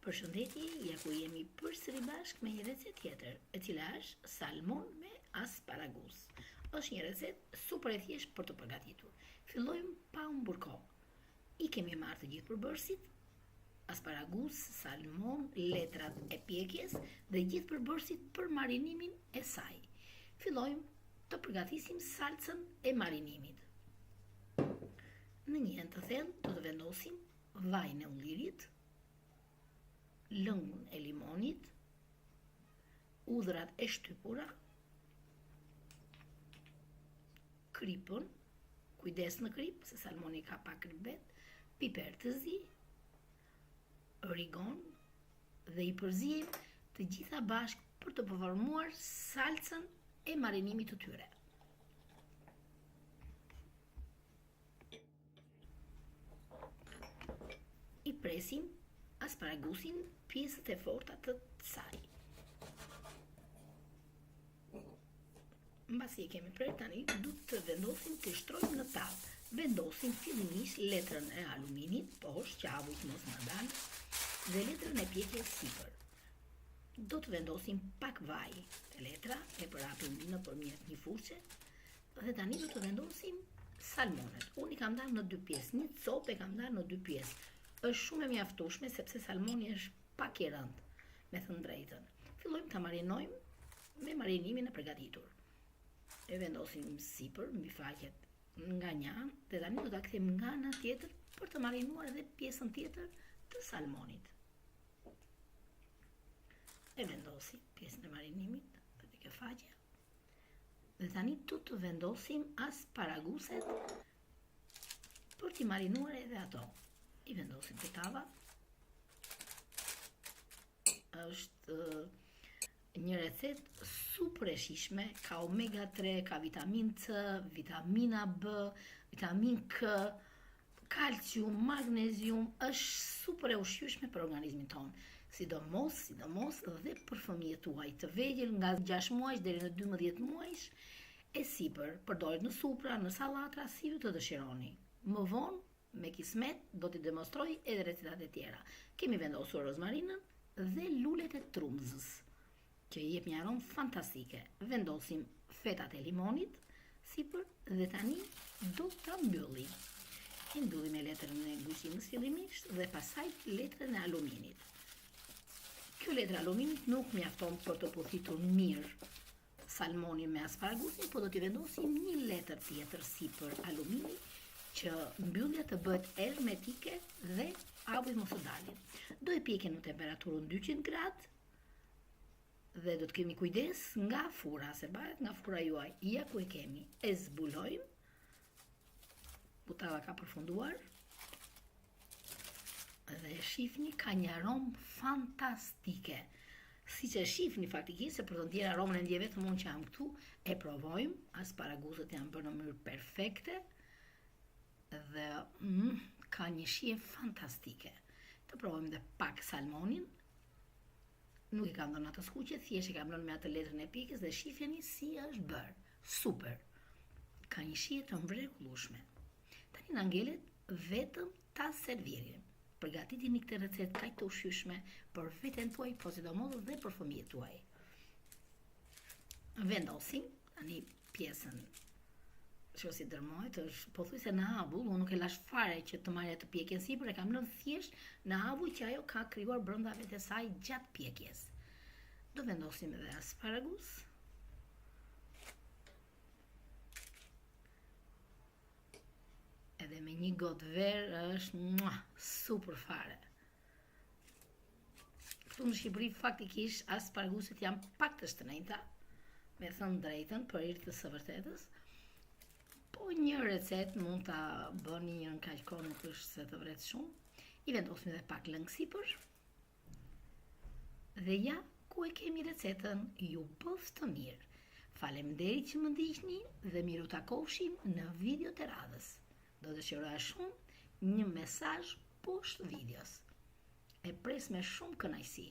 Përshëndetje, ja ku jemi përsëri bashkë me një recetë tjetër, e cila është salmon me asparagus. Është një recetë super e thjeshtë për të përgatitur. Fillojmë pa humbur kohë. I kemi marrë të gjithë përbërësit, asparagus, salmon, letrat e pjekjes dhe gjithë përbërësit për marinimin e saj. Fillojmë të përgatisim salcën e marinimit. Në një enë të thellë do të vendosim vajin e ullirit, lëngun e limonit, udhrat e shtypura, kripën, kujdes në krip, se salmoni ka pak kripet, piper të zi, origon dhe i përzijem të gjitha bashkë për të përformuar salcën e marinimit të tyre. I presim asparagusin pjesët e forta të saj. Mbasi e kemi prerë tani, du të vendosim të shtrojmë në tavë. Vendosim fillimisht letrën e aluminit, poshtë që avujt mos më dalë, dhe letrën e pjekjes sipër. Do të vendosim pak vaj e letra, e përapim nëpërmjet një furçe, dhe tani do të vendosim salmonet. Unë i kam dalë në dy pjesë, një copë e kam dalë në dy pjesë. Është shumë e mjaftueshme sepse salmoni është pak i rëndë, me thënë drejtën. Fillojmë ta marinojmë me marinimin e përgatitur. E vendosim sipër mbi faqet nga një anë dhe tani do ta kthejmë nga ana tjetër për të marinuar edhe pjesën tjetër të salmonit. E vendosim pjesën e marinimit te kjo faqe. Dhe tani do të vendosim asparaguset për t'i marinuar edhe ato. I vendosim të tava. Është një recetë super e shijshme, ka omega 3, ka vitamin C, vitamina B, vitamin K, kalcium, magnezium, është super e ushqyeshme për organizmin tonë. Sidomos dhe për fëmijët tuaj të vegjël nga 6 muajsh deri në 12 muajsh, e sipër përdoret në supra, në sallatra, si ju të dëshironi. Më vonë me kismet do t'i demonstroj edhe recetat e tjera. Kemi vendosur rozmarinën dhe lulet e trumzës, që i jep një aromë fantastike. Vendosim fetat e limonit sipër dhe tani do ta mbyllim. I mbyllim me letrën e gushinës fillimisht dhe pastaj letrën e aluminit. Kjo letrë aluminit nuk mjafton për të pothitur mirë salmonin me asparagusin, po do t'i vendosim një letër tjetër sipër aluminit, që mbyllja të bëhet hermetike dhe avujt mos të dalin. Do e pjekim në temperaturën 200 gradë dhe do të kemi kujdes nga fura, se bëhet nga fura juaj. Ja ku e kemi, e zbulojmë, butava ka përfunduar dhe e shifni, ka një aromë fantastike. Si që e shifni faktikisht, se për të ndjerë aromën e ndje vetëm unë që jam këtu, e provojmë, asparaguset janë bërë në mënyrë perfekte, dhe ka një shije fantastike. Të provojmë dhe pak salmonin. Nuk i kam dhënë atë skuqe, thjesht i kam lënë me atë letrën e pjekjes dhe shifjeni si është bërë. Super. Ka një shije të mrekullueshme. Tani na ngelet vetëm ta servirim. Përgatitini këtë recetë kaq të ushqyeshme për veten tuaj, po sidomos dhe për fëmijët tuaj. Vendosim tani pjesën që si dërmohet, është pothuajse në avull, unë nuk e lash fare që të marrë të pjekjen sipër, e kam lënë thjesht në avull që ajo ka krijuar brenda vetes saj gjatë pjekjes. Do vendosim edhe asparagus. Edhe me një gotë verë është super fare. Këtu në Shqipëri faktikisht asparaguset janë pak të shtrenjta, me thënë drejtën, për hir të së vërtetës. Po një recetë mund ta bëni një kaq kohë, nuk është se të vret shumë. I vendosim edhe pak lëng sipër. Dhe ja ku e kemi recetën, ju bëf të mirë. Faleminderit që më ndiqni dhe miru takofshim në video të radhës. Do të dëshiroja shumë një mesazh poshtë videos. E pres me shumë kënaqësi.